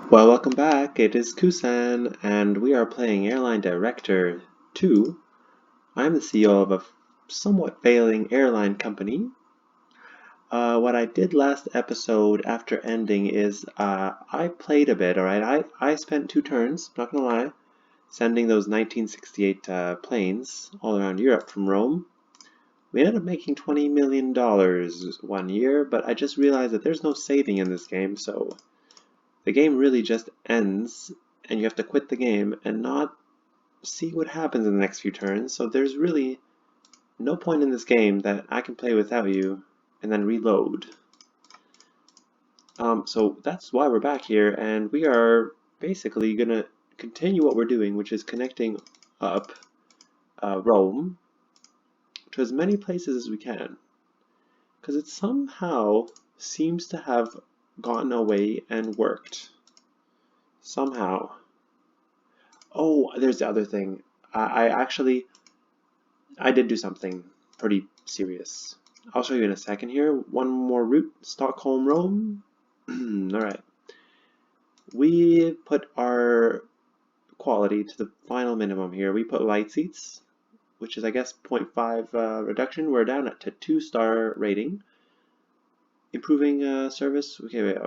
Well, welcome back. It is Kusan, and we are playing Airline Director 2. I'm the CEO of a somewhat failing airline company. What I did last episode after ending is I played a bit, alright? I spent 2 turns, not gonna lie, sending those 1968 planes all around Europe from Rome. We ended up making $20 million one year, but I just realized that there's no saving in this game, so the game really just ends and you have to quit the game and not see what happens in the next few turns. So there's really no point in this game that I can play without you and then reload. So that's why we're back here, and we are basically gonna continue what we're doing, which is connecting up Rome to as many places as we can, because it somehow seems to have gotten away and worked. Somehow. Oh, there's the other thing. I did do something pretty serious. I'll show you in a second here. One more route, Stockholm, Rome. Alright. We put our quality to the final minimum here. We put light seats, which is I guess 0.5 reduction. We're down at a 2-star rating. Improving service, okay, wait,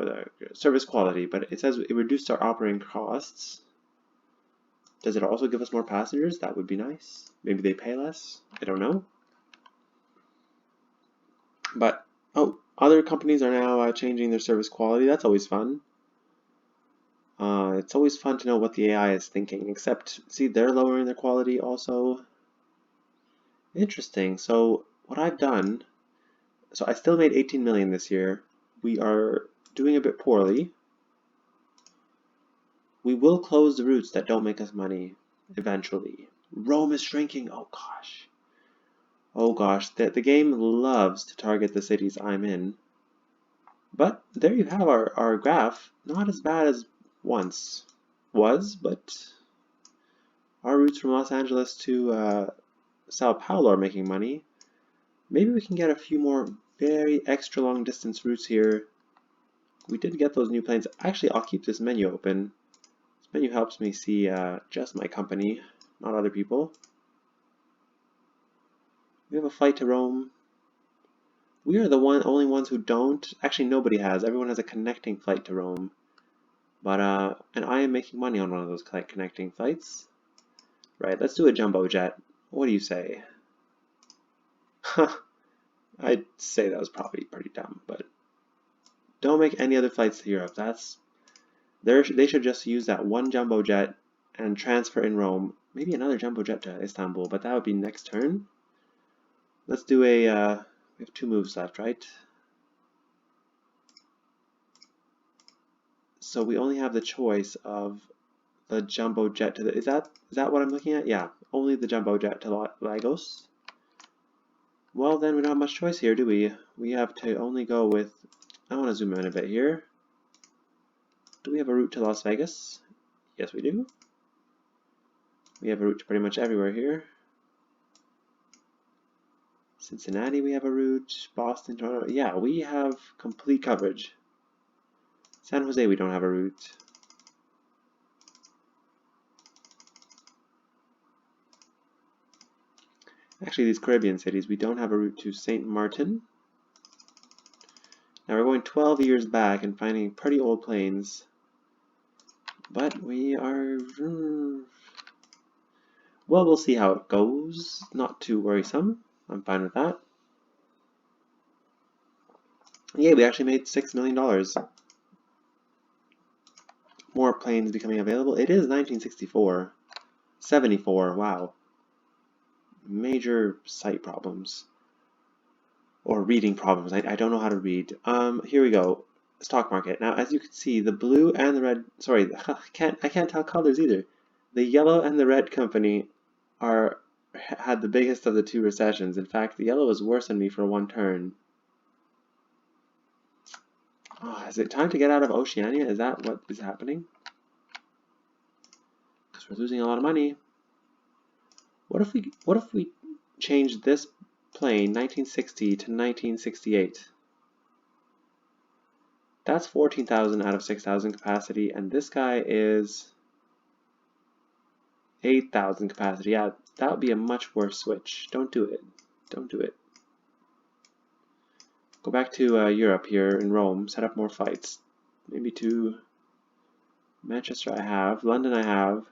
service quality, but it says it reduced our operating costs. Does it also give us more passengers? That would be nice. Maybe they pay less. I don't know. But, oh, other companies are now changing their service quality. That's always fun. It's always fun to know what the AI is thinking, except, see, they're lowering their quality also. Interesting. So, what I've done, so I still made 18 million this year. We are doing a bit poorly. We will close the routes that don't make us money eventually. Rome is shrinking. Oh gosh. Oh gosh, the game loves to target the cities I'm in. But there you have our graph. Not as bad as once was, but our routes from Los Angeles to Sao Paulo are making money. Maybe we can get a few more very extra long distance routes here. We did get those new planes. Actually, I'll keep this menu open. This menu helps me see just my company, not other people. We have a flight to Rome. We are the only ones who don't. Actually, nobody has. Everyone has a connecting flight to Rome. But and I am making money on one of those connecting flights. Right, let's do a jumbo jet. What do you say? Huh. I'd say that was probably pretty dumb, but don't make any other flights to Europe. They should just use that one jumbo jet and transfer in Rome. Maybe another jumbo jet to Istanbul, but that would be next turn. Let's do we have 2 moves left, right? So we only have the choice of the jumbo jet to the, is that what I'm looking at? Yeah, only the jumbo jet to Lagos. Well, then we don't have much choice here, do we? We have to only go with, I want to zoom in a bit here. Do we have a route to Las Vegas? Yes, we do. We have a route to pretty much everywhere here. Cincinnati, we have a route. Boston, Toronto. Yeah, we have complete coverage. San Jose, we don't have a route. Actually, these Caribbean cities, we don't have a route to St. Martin. Now we're going 12 years back and finding pretty old planes. But we are... Well, we'll see how it goes. Not too worrisome. I'm fine with that. Yeah, we actually made $6 million. More planes becoming available. It is 1964. 74, wow. Major sight problems. Or reading problems. I don't know how to read. Here we go. Stock market. Now, as you can see, the blue and the red... Sorry, I can't tell colors either. The yellow and the red company had the biggest of the 2 recessions. In fact, the yellow was worse than me for 1 turn. Oh, is it time to get out of Oceania? Is that what is happening? Because we're losing a lot of money. What if we change this plane 1960 to 1968? That's 14,000 out of 6,000 capacity, and this guy is 8,000 capacity. Yeah, that would be a much worse switch. Don't do it. Don't do it. Go back to Europe here in Rome. Set up more flights. Maybe to Manchester I have. London I have.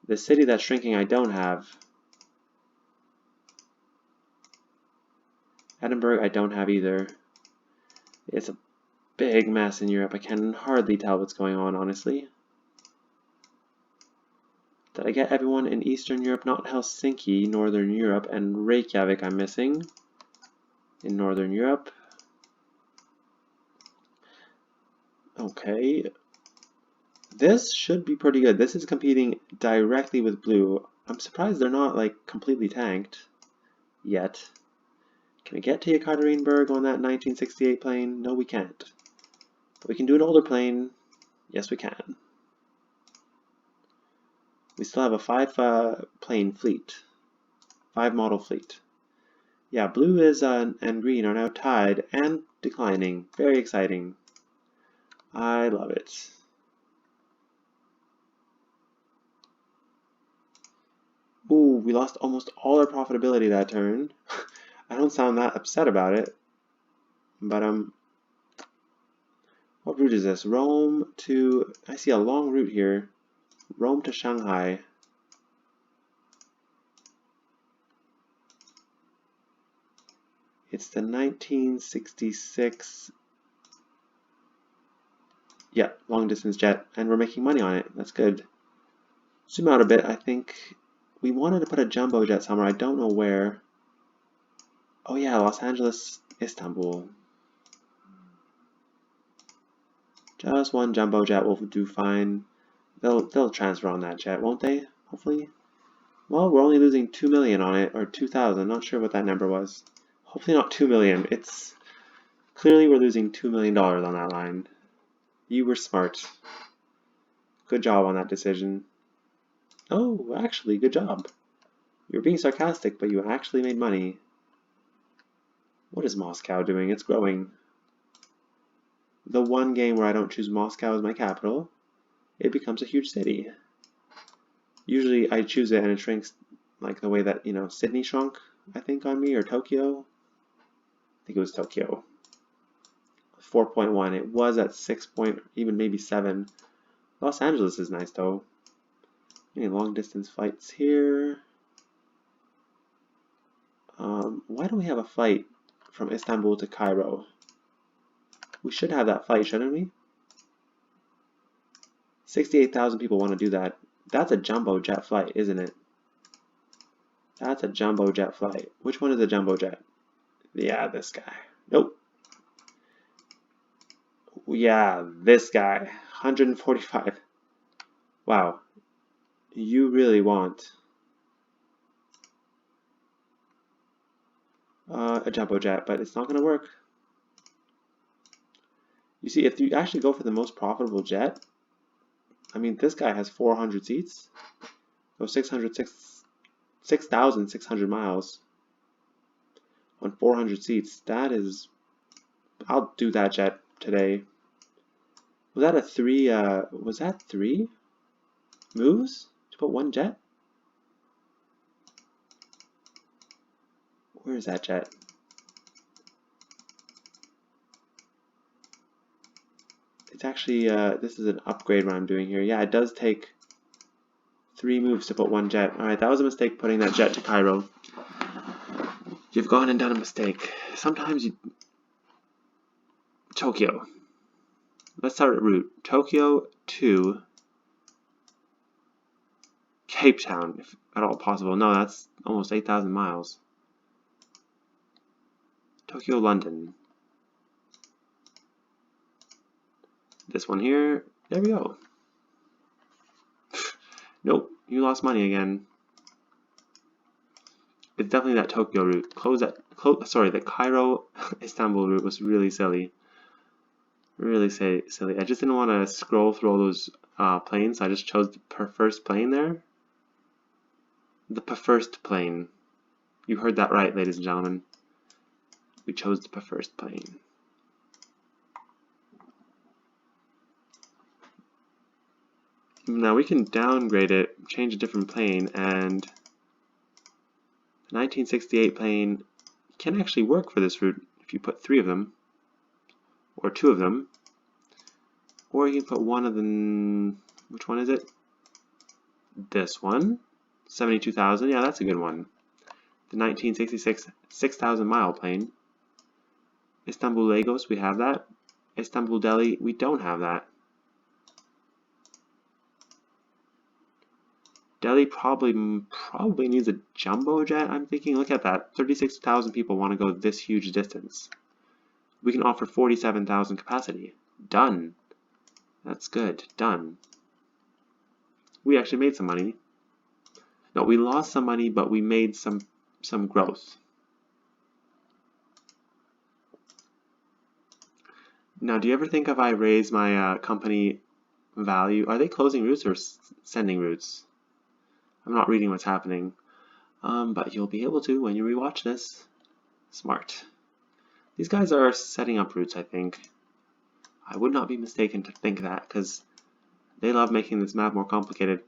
The city that's shrinking I don't have. Edinburgh I don't have either. It's a big mess in Europe. I can hardly tell what's going on, honestly. Did I get everyone in Eastern Europe? Not Helsinki, Northern Europe, and Reykjavik I'm missing in Northern Europe. Okay. This should be pretty good. This is competing directly with blue. I'm surprised they're not like completely tanked yet. Can we get to Yekaterinburg on that 1968 plane? No, we can't. But we can do an older plane. Yes, we can. We still have a 5-plane fleet. 5-model fleet. Yeah, blue is and green are now tied and declining. Very exciting. I love it. Ooh, we lost almost all our profitability that turn. I don't sound that upset about it. But what route is this? Rome to, I see a long route here. Rome to Shanghai. It's the 1966, yeah, long distance jet, and we're making money on it. That's good. Zoom out a bit. I think we wanted to put a jumbo jet somewhere. I don't know where. Oh yeah, Los Angeles, Istanbul. Just one jumbo jet will do fine. They'll transfer on that jet, won't they? Hopefully. Well, we're only losing 2 million on it, or 2,000. Not sure what that number was. Hopefully not 2 million. It's clearly we're losing $2 million on that line. You were smart. Good job on that decision. Oh, actually, good job. You're being sarcastic, but you actually made money. What is Moscow doing? It's growing. The one game where I don't choose Moscow as my capital, it becomes a huge city. Usually I choose it and it shrinks like the way that, you know, Sydney shrunk, I think, on me, or Tokyo. I think it was Tokyo. 4.1. It was at 6 point, even maybe 7. Los Angeles is nice though. Any long distance flights here? Why don't we have a flight from Istanbul to Cairo? We should have that flight, shouldn't we? 68,000 people want to do that. That's a jumbo jet flight, isn't it? That's a jumbo jet flight. Which one is a jumbo jet? Yeah, this guy. Nope. Yeah, this guy. 145. Wow. You really want a jumbo jet, but it's not going to work. You see, if you actually go for the most profitable jet, I mean, this guy has 400 seats. Go 6,600 miles on 400 seats. That is, I'll do that jet today. Was that a 3, was that 3 moves to put one jet? Where is that jet? It's actually, this is an upgrade what I'm doing here. Yeah, it does take 3 moves to put one jet. Alright, that was a mistake putting that jet to Cairo. You've gone and done a mistake. Sometimes you... Tokyo. Let's start at route. Tokyo to Cape Town, if at all possible. No, that's almost 8,000 miles. Tokyo, London. This one here. There we go. Nope, you lost money again. It's definitely that Tokyo route. Sorry, the Cairo Istanbul route was really silly. Really silly. I just didn't want to scroll through all those planes, so I just chose the first plane there. The first plane. You heard that right, ladies and gentlemen. We chose the first plane. Now we can downgrade it, change a different plane, and the 1968 plane can actually work for this route if you put 3 of them, or 2 of them, or you can put one of them. Which one is it? This one, 72,000. Yeah, that's a good one. The 1966 6,000 mile plane. Istanbul Lagos, we have that. Istanbul Delhi, we don't have that. Delhi probably needs a jumbo jet, I'm thinking. Look at that. 36,000 people want to go this huge distance. We can offer 47,000 capacity. Done. That's good. Done. We actually made some money. No, we lost some money, but we made some growth. Now, do you ever think if I raise my company value, are they closing routes or sending routes? I'm not reading what's happening, but you'll be able to when you rewatch this. Smart. These guys are setting up routes, I think. I would not be mistaken to think that, because they love making this map more complicated.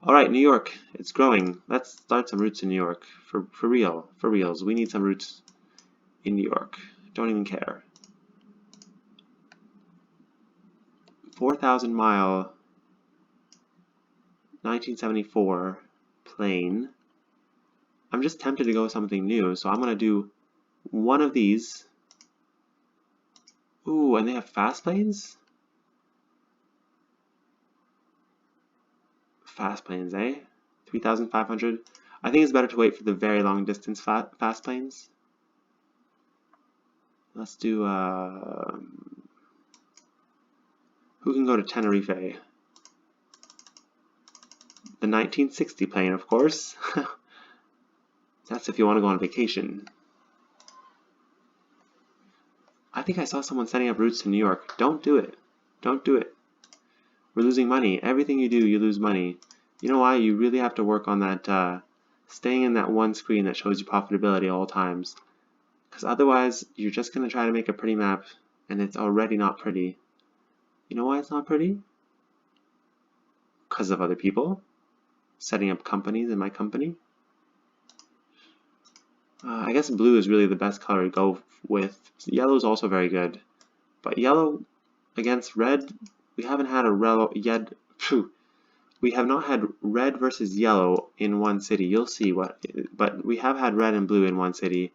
Alright, New York, it's growing. Let's start some routes in New York. For real, for reals. We need some routes in New York. Don't even care. 4,000 mile 1974 plane. I'm just tempted to go with something new, so I'm going to do one of these. Ooh, and they have fast planes? Fast planes, eh? 3,500. I think it's better to wait for the very long distance fast planes. Let's do, who can go to Tenerife? The 1960 plane, of course. That's if you want to go on vacation. I think I saw someone setting up routes to New York. Don't do it. Don't do it. We're losing money. Everything you do, you lose money. You know why? You really have to work on that, staying in that one screen that shows you profitability at all times. Because otherwise, you're just going to try to make a pretty map, and it's already not pretty. You know why it's not pretty? Because of other people setting up companies in my company. I guess blue is really the best color to go with. Yellow is also very good, but yellow against red, we haven't had we have not had red versus yellow in one city. You'll see but we have had red and blue in one city,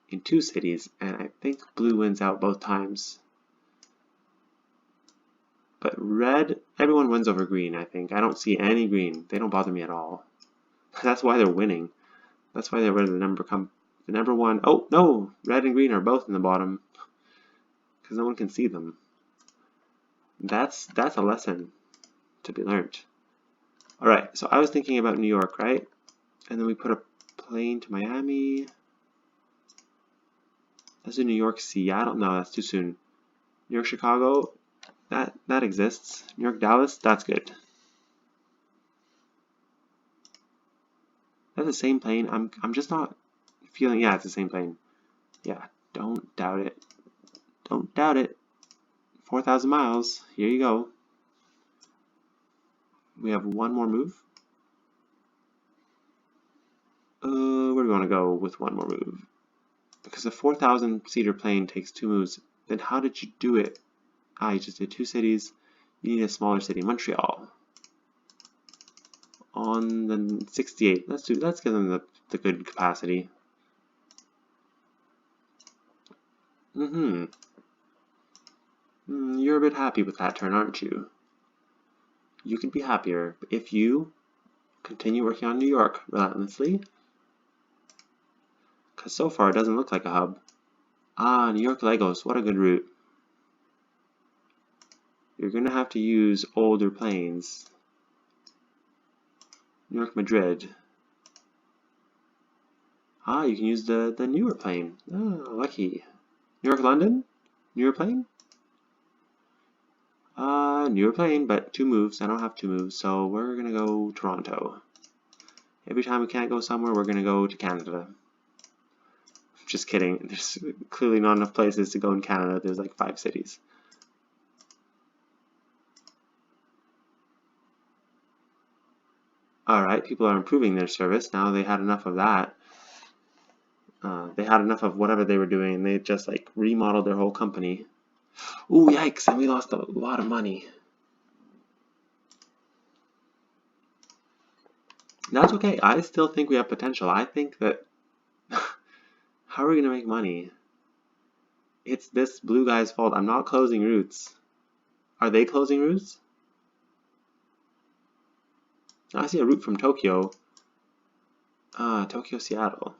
in 2 cities, and I think blue wins out both times. But red, everyone wins over green, I think. I don't see any green. They don't bother me at all. That's why they're winning. That's why they're the number 1. Oh, no! Red and green are both in the bottom. Because no one can see them. That's a lesson to be learned. Alright, so I was thinking about New York, right? And then we put a plane to Miami. Let's do New York, Seattle. No, that's too soon. New York, Chicago. That exists. New York, Dallas. That's good. That's the same plane. I'm just not feeling. Yeah, it's the same plane. Yeah, don't doubt it. Don't doubt it. 4,000 miles. Here you go. We have one more move. Where do we want to go with one more move? Because a 4,000 seater plane takes 2 moves. Then how did you do it? You just did 2 cities. You need a smaller city, Montreal. On the 68. Let's give them the good capacity. You're a bit happy with that turn, aren't you? You could be happier if you continue working on New York relentlessly. Because so far it doesn't look like a hub. New York Lagos, what a good route. You're going to have to use older planes. New York Madrid. You can use the newer plane. Lucky. New York London? Newer plane? Newer plane, but 2 moves. I don't have 2 moves, so we're going to go Toronto. Every time we can't go somewhere, we're going to go to Canada. Just kidding. There's clearly not enough places to go in Canada. There's like 5 cities. Alright, people are improving their service. Now they had enough of that. They had enough of whatever they were doing, and they just like remodeled their whole company. Ooh, yikes, and we lost a lot of money. That's okay. I still think we have potential. I think that how are we going to make money? It's this blue guy's fault. I'm not closing routes. Are they closing routes? I see a route from Tokyo. Tokyo, Seattle.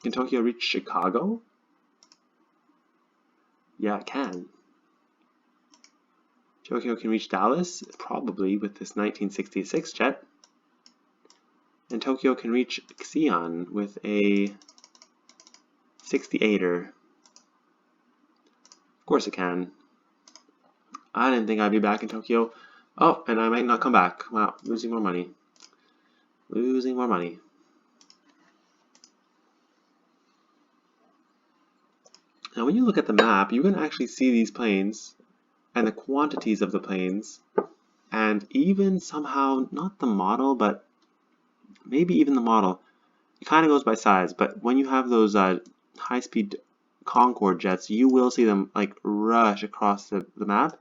Can Tokyo reach Chicago? Yeah, it can. Tokyo can reach Dallas? Probably with this 1966 jet. And Tokyo can reach Xi'an with a 68er. Of course it can. I didn't think I'd be back in Tokyo. Oh, and I might not come back. Wow, losing more money. Losing more money. Now when you look at the map, you can actually see these planes and the quantities of the planes, and even somehow, not the model, but maybe even the model. It kind of goes by size, but when you have those high-speed Concorde jets, you will see them like rush across the map.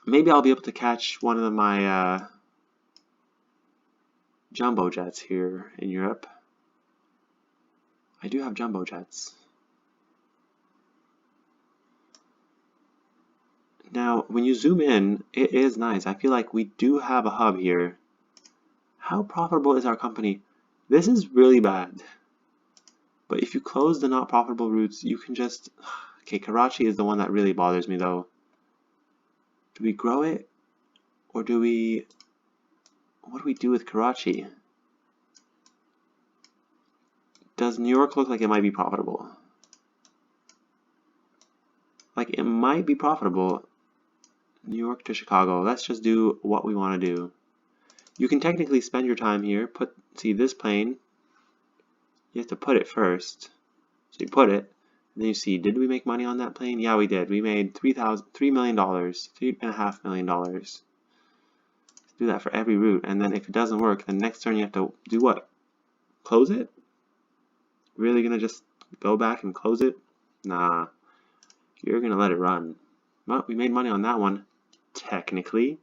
Maybe I'll be able to catch one of my jumbo jets here in Europe. I do have jumbo jets. Now, when you zoom in, it is nice. I feel like we do have a hub here. How profitable is our company? This is really bad. But if you close the not profitable routes, you can just... Okay, Karachi is the one that really bothers me though. Do we grow it? Or do we... What do we do with Karachi? Does New York look like it might be profitable? Like, it might be profitable. New York to Chicago. Let's just do what we want to do. You can technically spend your time here. See this plane. You have to put it first. So you put it, and then you see, did we make money on that plane? Yeah, we did. We made $3 million, $3.5 million. Do that for every route, and then if it doesn't work, the next turn you have to do what? Close it? Really gonna just go back and close it? Nah, you're gonna let it run. Well, we made money on that one, technically.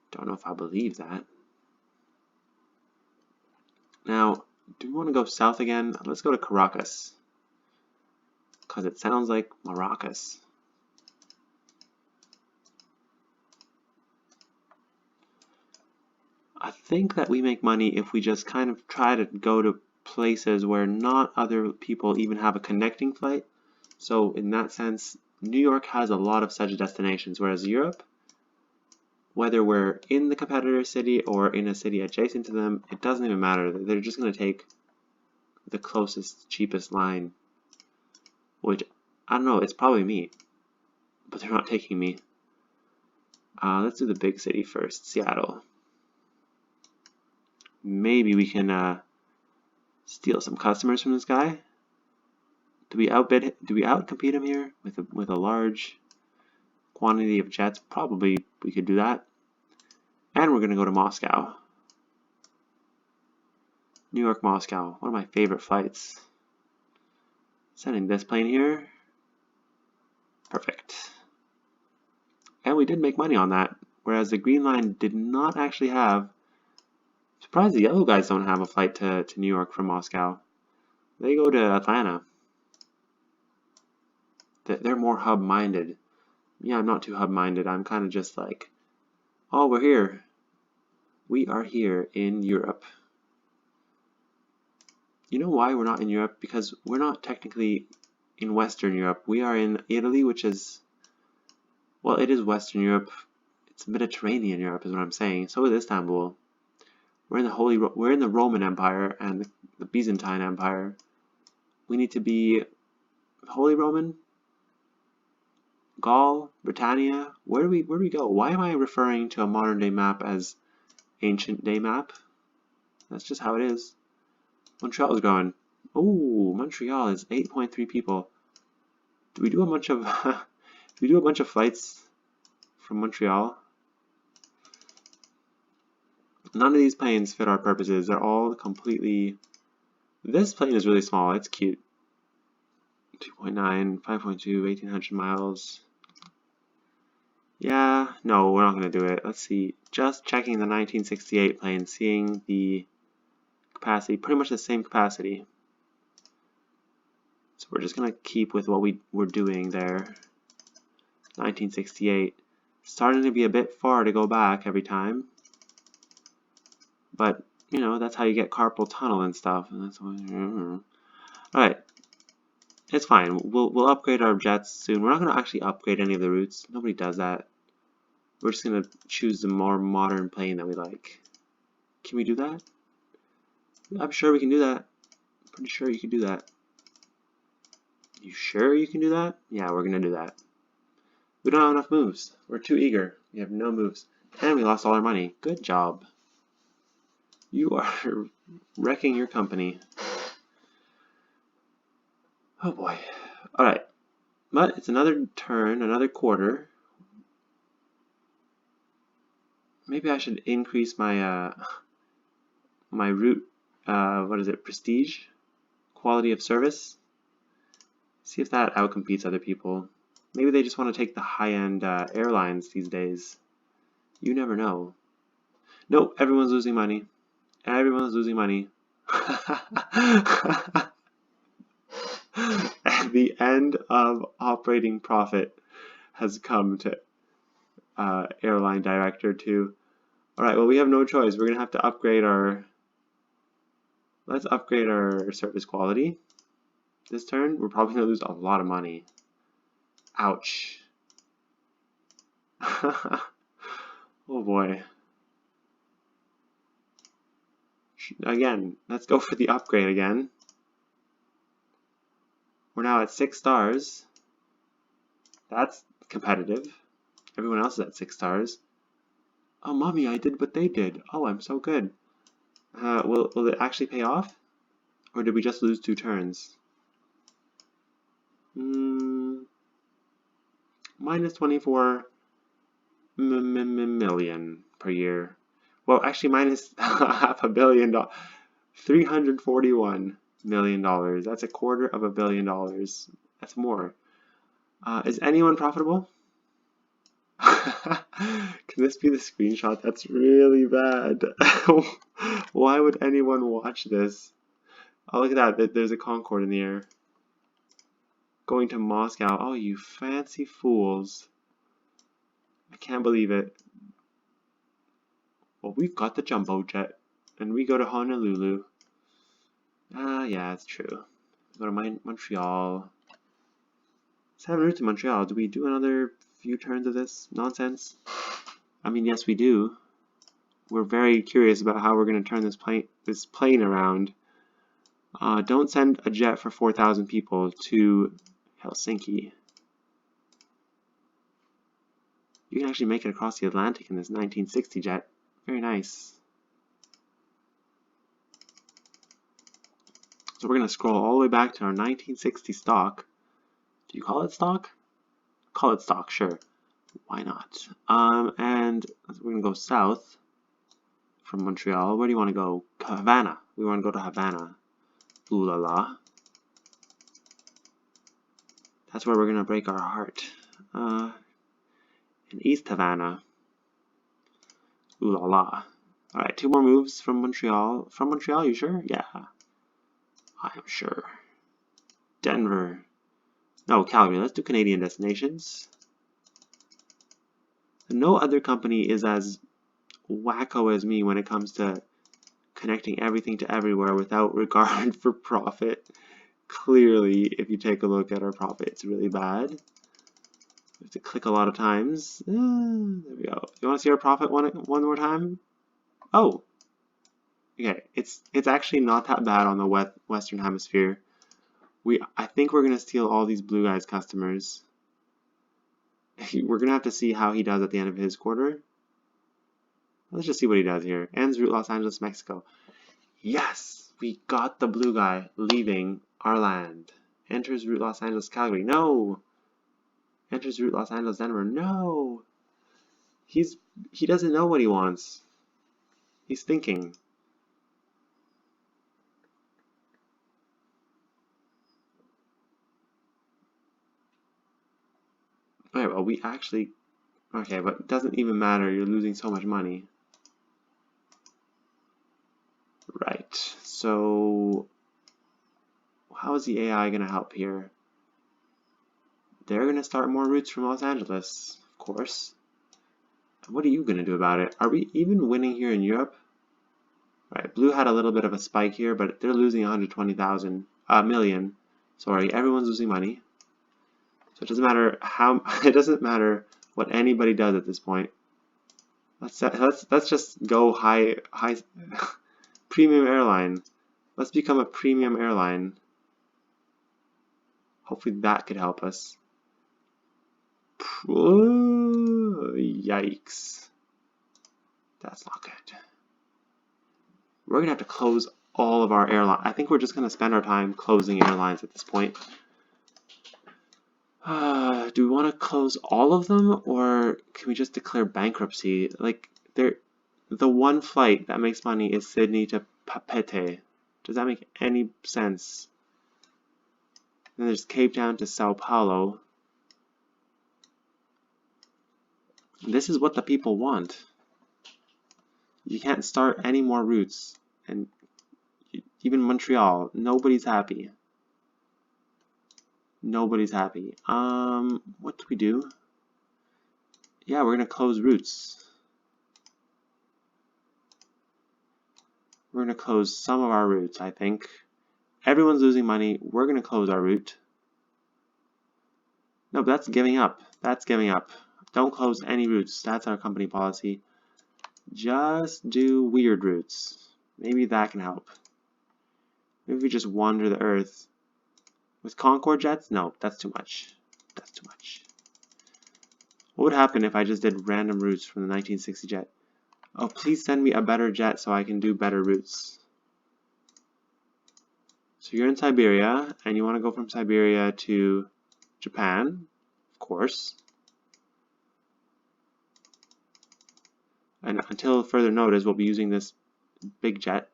Don't know if I believe that. Now, do we want to go south again? Let's go to Caracas, because it sounds like Maracas. I think that we make money if we just kind of try to go to places where not other people even have a connecting flight. So in that sense, New York has a lot of such destinations, whereas Europe, whether we're in the competitor city or in a city adjacent to them, it doesn't even matter. They're just going to take the closest, cheapest line, which, I don't know, it's probably me, but they're not taking me. Let's do the big city first, Seattle. Maybe we can steal some customers from this guy. Do we outcompete him here with a large quantity of jets? Probably we could do that. And we're going to go to Moscow. New York, Moscow. One of my favorite flights. Sending this plane here. Perfect. And we did make money on that. Whereas the green line did not actually have... Surprised the yellow guys don't have a flight to New York from Moscow. They go to Atlanta. They're more hub-minded. Yeah, I'm not too hub-minded. I'm kind of just like, oh, we're here. We are here in Europe. You know why we're not in Europe? Because we're not technically in Western Europe. We are in Italy, which is, well, it is Western Europe. It's Mediterranean Europe is what I'm saying. So is Istanbul. We're in the Roman Empire and the Byzantine Empire. We need to be Holy Roman, Gaul, Britannia. Where do we go? Why am I referring to a modern day map as ancient day map? That's just how it is. Montreal is growing. Oh, Montreal is 8.3 people. Do we do a bunch of do we do a bunch of flights from Montreal. None of these planes fit our purposes. They're all completely... This plane is really small. It's cute. 2.9, 5.2, 1,800 miles. Yeah, no, we're not going to do it. Let's see. Just checking the 1968 plane, seeing the capacity, pretty much the same capacity. So we're just going to keep with what we were doing there. 1968. Starting to be a bit far to go back every time. But, you know, that's how you get carpal tunnel and stuff. And that's what, alright. It's fine. We'll upgrade our jets soon. We're not going to actually upgrade any of the routes. Nobody does that. We're just going to choose the more modern plane that we like. Can we do that? I'm sure we can do that. I'm pretty sure you can do that. You sure you can do that? Yeah, we're going to do that. We don't have enough moves. We're too eager. We have no moves. And we lost all our money. Good job. You are wrecking your company. Oh boy. Alright. But it's another turn, another quarter. Maybe I should increase my my route, what is it, prestige? Quality of service? See if that outcompetes other people. Maybe they just want to take the high-end airlines these days. You never know. Nope, everyone's losing money. Everyone's losing money. And the end of operating profit has come to Airline Director 2. Alright, well we have no choice. We're going to have to upgrade our... Let's upgrade our service quality. This turn, we're probably going to lose a lot of money. Ouch. Oh boy. Again, let's go for the upgrade again. We're now at 6 stars. That's competitive. Everyone else is at 6 stars. Oh, mommy, I did what they did. Oh, I'm so good. Will it actually pay off? Or did we just lose 2 turns? Minus 24 million per year. Well, actually, minus $500 million. $341 million. That's $250 million. That's more. Is anyone profitable? Can this be the screenshot? That's really bad. Why would anyone watch this? Oh, look at that. There's a Concorde in the air. Going to Moscow. Oh, you fancy fools. I can't believe it. Well, we've got the jumbo jet. And we go to Honolulu. Yeah, it's true. We go to Montreal. 7 routes to Montreal. Do we do another few turns of this nonsense? I mean, yes, we do. We're very curious about how we're going to turn this plane around. Don't send a jet for 4,000 people to Helsinki. You can actually make it across the Atlantic in this 1960 jet. Very nice. So we're going to scroll all the way back to our 1960 stock. Do you call it stock? Call it stock, sure. Why not? And we're going to go south from Montreal. Where do you want to go? Havana. We want to go to Havana. Ooh la la. That's where we're going to break our heart. In East Havana. Ooh la la. Alright, 2 more moves from Montreal. From Montreal, you sure? Yeah. I am sure. Denver. No, Calgary. Let's do Canadian destinations. No other company is as wacko as me when it comes to connecting everything to everywhere without regard for profit. Clearly, if you take a look at our profit, it's really bad. We have to click a lot of times. There we go. You want to see our profit one more time? Oh, okay. It's actually not that bad on the Western Hemisphere. I think we're gonna steal all these blue guys' customers. We're gonna have to see how he does at the end of his quarter. Let's just see what he does here. Ends route Los Angeles, Mexico. Yes, we got the blue guy leaving our land. Enters route Los Angeles, Calgary. No. Enters route Los Angeles, Denver. No. He doesn't know what he wants. He's thinking. Alright, well, we actually... Okay, but it doesn't even matter. You're losing so much money. Right. So, how is the AI going to help here? They're going to start more routes from Los Angeles, of course. What are you going to do about it? Are we even winning here in Europe? Right, Blue had a little bit of a spike here, but they're losing 120,000 million. Sorry, everyone's losing money. So it doesn't matter how. It doesn't matter what anybody does at this point. Let's just go high premium airline. Let's become a premium airline. Hopefully that could help us. Yikes. That's not good. We're going to have to close all of our airlines. I think we're just going to spend our time closing airlines at this point. Do we want to close all of them, or can we just declare bankruptcy? Like, the one flight that makes money is Sydney to Papeete. Does that make any sense? Then there's Cape Town to Sao Paulo. This is what the people want. You can't start any more routes, and even Montreal, nobody's happy. Nobody's happy. What do we do? Yeah, we're gonna close routes. We're gonna close some of our routes, I think. Everyone's losing money. We're gonna close our route. No, but that's giving up. That's giving up. Don't close any routes. That's our company policy. Just do weird routes. Maybe that can help. Maybe we just wander the earth. With Concorde jets? No, that's too much. That's too much. What would happen if I just did random routes from the 1960 jet? Oh, please send me a better jet so I can do better routes. So you're in Siberia, and you want to go from Siberia to Japan, of course. And until further notice, we'll be using this big jet,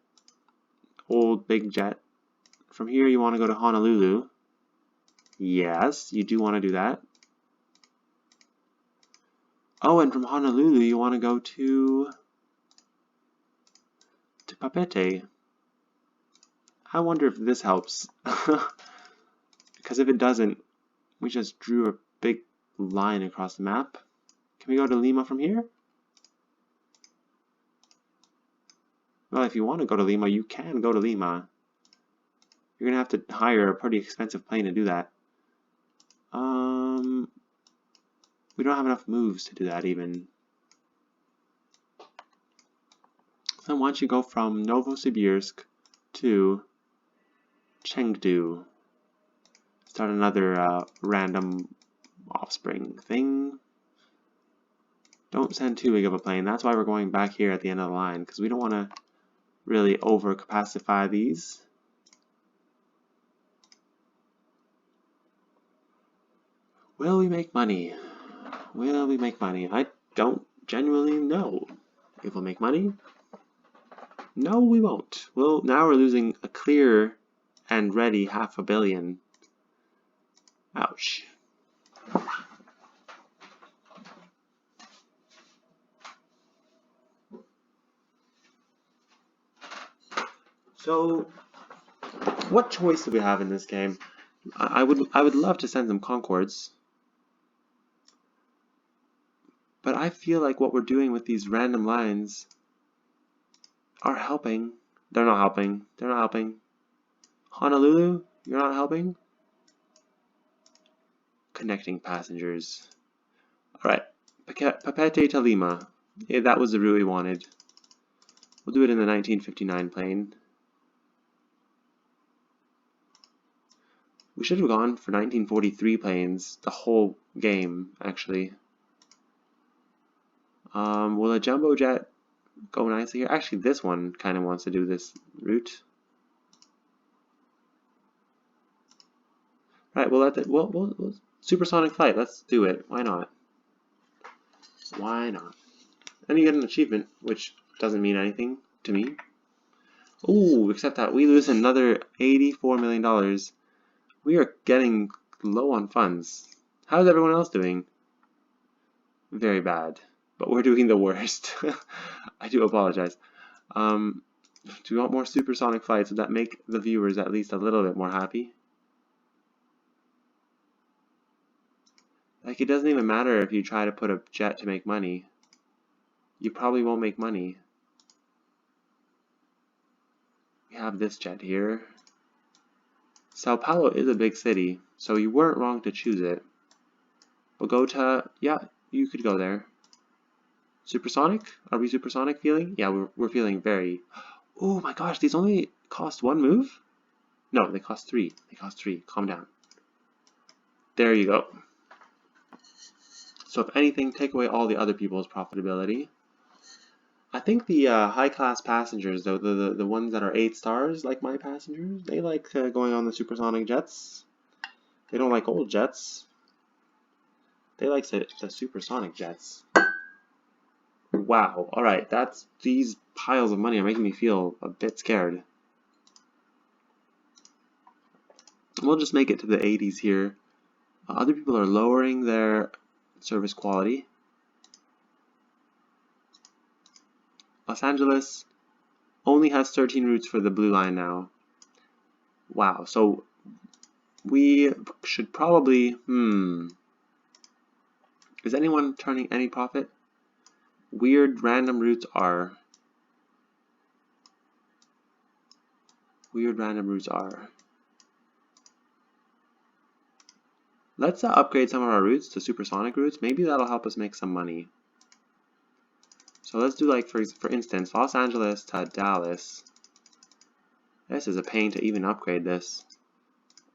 old big jet. From here, you want to go to Honolulu. Yes, you do want to do that. Oh, and from Honolulu, you want to go to Papeete. I wonder if this helps. Because if it doesn't, we just drew a big line across the map. Can we go to Lima from here? Well, if you want to go to Lima, you can go to Lima. You're going to have to hire a pretty expensive plane to do that. We don't have enough moves to do that even. So why don't you go from Novosibirsk to Chengdu. Start another random offspring thing. Don't send too big of a plane. That's why we're going back here at the end of the line, because we don't want to really overcapacify these. Will we make money? Will we make money? I don't genuinely know if we'll make money. No, we won't. Well, now we're losing a clear and ready $500 million. Ouch. So, what choice do we have in this game? I would love to send some Concords, but I feel like what we're doing with these random lines are helping. They're not helping. They're not helping. Honolulu, you're not helping. Connecting passengers. Alright, Papeete to Lima. Yeah, that was the route we wanted. We'll do it in the 1959 plane. We should have gone for 1943 planes the whole game, actually. Will a jumbo jet go nicely here? Actually, this one kind of wants to do this route. Right, we'll supersonic flight. Let's do it. Why not? Why not? And you get an achievement, which doesn't mean anything to me. Ooh, except that we lose another $84 million. We are getting low on funds. How's everyone else doing? Very bad. But we're doing the worst. I do apologize. Do we want more supersonic flights? Would that make the viewers at least a little bit more happy? Like, it doesn't even matter if you try to put a jet to make money. You probably won't make money. We have this jet here. Sao Paulo is a big city, so you weren't wrong to choose it. Bogota, yeah, you could go there. Supersonic? Are we supersonic feeling? Yeah, we're feeling very... Oh my gosh, these only cost one move? No, they cost three. They cost three. Calm down. There you go. So if anything, take away all the other people's profitability. I think the high-class passengers, though, the ones that are 8 stars, like my passengers, they like going on the supersonic jets. They don't like old jets. They like the supersonic jets. Wow. All right, these piles of money are making me feel a bit scared. We'll just make it to the 80s here. Other people are lowering their service quality. Los Angeles only has 13 routes for the blue line now. Wow, so we should probably, is anyone turning any profit? Weird random routes are. Weird random routes are. Let's upgrade some of our routes to supersonic routes. Maybe that'll help us make some money. So let's do, like, for instance, Los Angeles to Dallas. This is a pain to even upgrade this.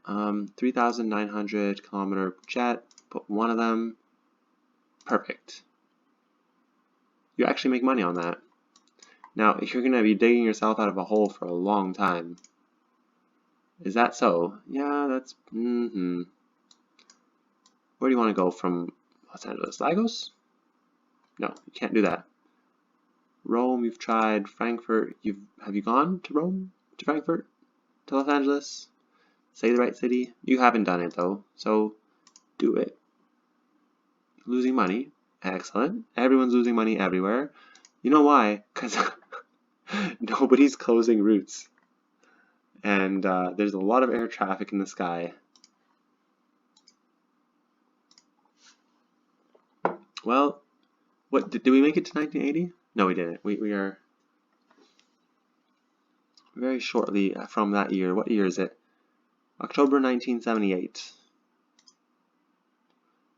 3,900 kilometer jet. Put one of them. Perfect. You actually make money on that. Now, you're going to be digging yourself out of a hole for a long time. Is that so? Yeah, that's... Where do you want to go from Los Angeles? Lagos? No, you can't do that. Rome, you've tried. Frankfurt, have you gone to Rome? To Frankfurt? To Los Angeles? Say the right city? You haven't done it, though, so do it. Losing money. Excellent. Everyone's losing money everywhere. You know why? Because nobody's closing routes. And there's a lot of air traffic in the sky. Well, what did we make it to 1980? No, we didn't. We are very shortly from that year. What year is it? October 1978.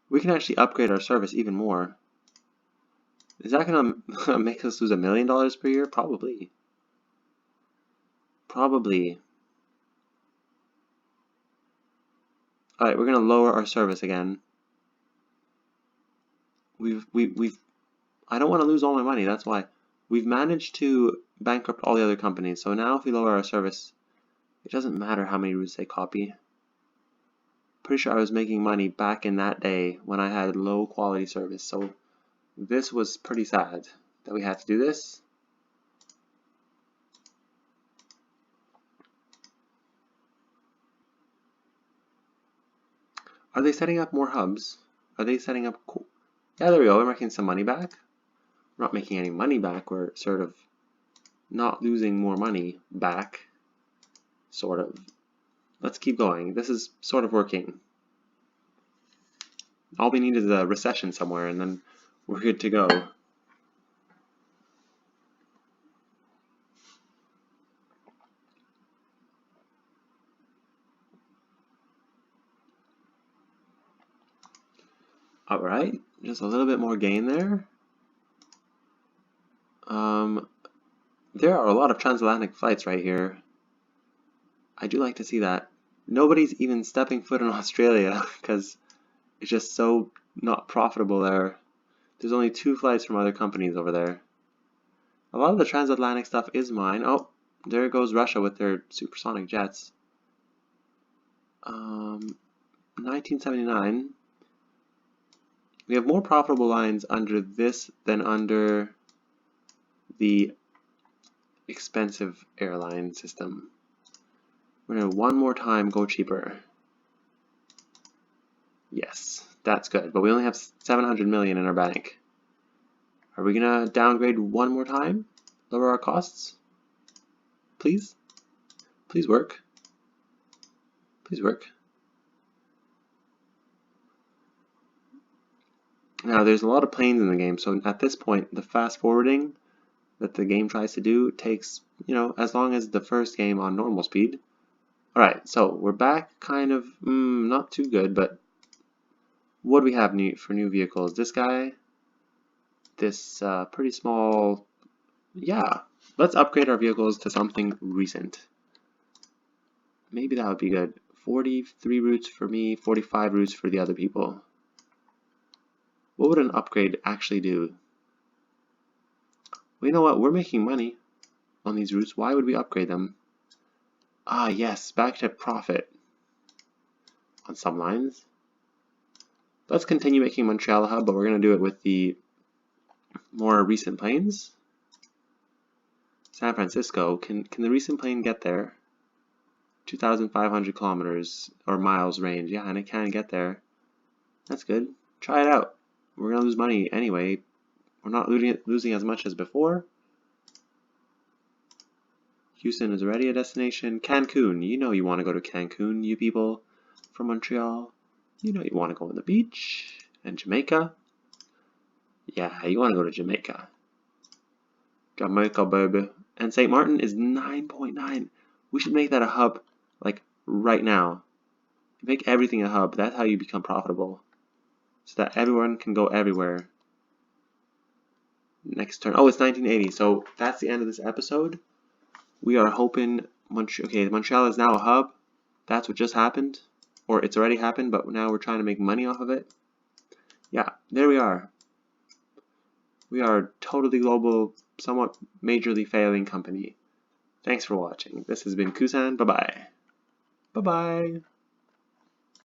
We can actually upgrade our service even more. Is that going to make us lose $1 million per year? Probably. Probably. Alright, we're going to lower our service again. I don't want to lose all my money, that's why. We've managed to bankrupt all the other companies, so now if we lower our service, it doesn't matter how many routes they copy. Pretty sure I was making money back in that day when I had low quality service, so this was pretty sad that we had to do this. Are they setting up more hubs? Are they setting up cool? Yeah, there we go. We're making some money back. We're not making any money back. We're sort of not losing more money back. Sort of. Let's keep going. This is sort of working. All we need is a recession somewhere, and then we're good to go. Alright, just a little bit more gain there. There are a lot of transatlantic flights right here. I do like to see that. Nobody's even stepping foot in Australia because it's just so not profitable there. There's only 2 flights from other companies over there. A lot of the transatlantic stuff is mine. Oh, there goes Russia with their supersonic jets. 1979. We have more profitable lines under this than under the expensive airline system. We're gonna one more time go cheaper. Yes, that's good, but we only have 700 million in our bank. Are we gonna downgrade one more time? Lower our costs? Please? Please work. Please work. Now, there's a lot of planes in the game, so at this point, the fast forwarding that the game tries to do takes, as long as the first game on normal speed. Alright, so we're back kind of, not too good, but what do we have for new vehicles? This guy, this pretty small, yeah, let's upgrade our vehicles to something recent. Maybe that would be good. 43 routes for me, 45 routes for the other people. What would an upgrade actually do? Well, you know what? We're making money on these routes. Why would we upgrade them? Ah, yes, back to profit on some lines. Let's continue making Montreal a hub, but we're going to do it with the more recent planes. San Francisco, can the recent plane get there? 2,500 kilometers or miles range. Yeah, and it can get there. That's good. Try it out. We're going to lose money anyway. We're not losing as much as before. Houston is already a destination. Cancun. You know you want to go to Cancun, you people from Montreal. You know you want to go on the beach. And Jamaica. Yeah, you want to go to Jamaica. Jamaica, baby. And St. Martin is 9.9. We should make that a hub, like, right now. Make everything a hub. That's how you become profitable. So that everyone can go everywhere. Next turn. Oh, it's 1980. So that's the end of this episode. We are hoping Montreal is now a hub. That's what just happened. Or it's already happened, but now we're trying to make money off of it. Yeah, there we are. We are a totally global, somewhat majorly failing company. Thanks for watching. This has been Kusan. Bye-bye. Bye-bye.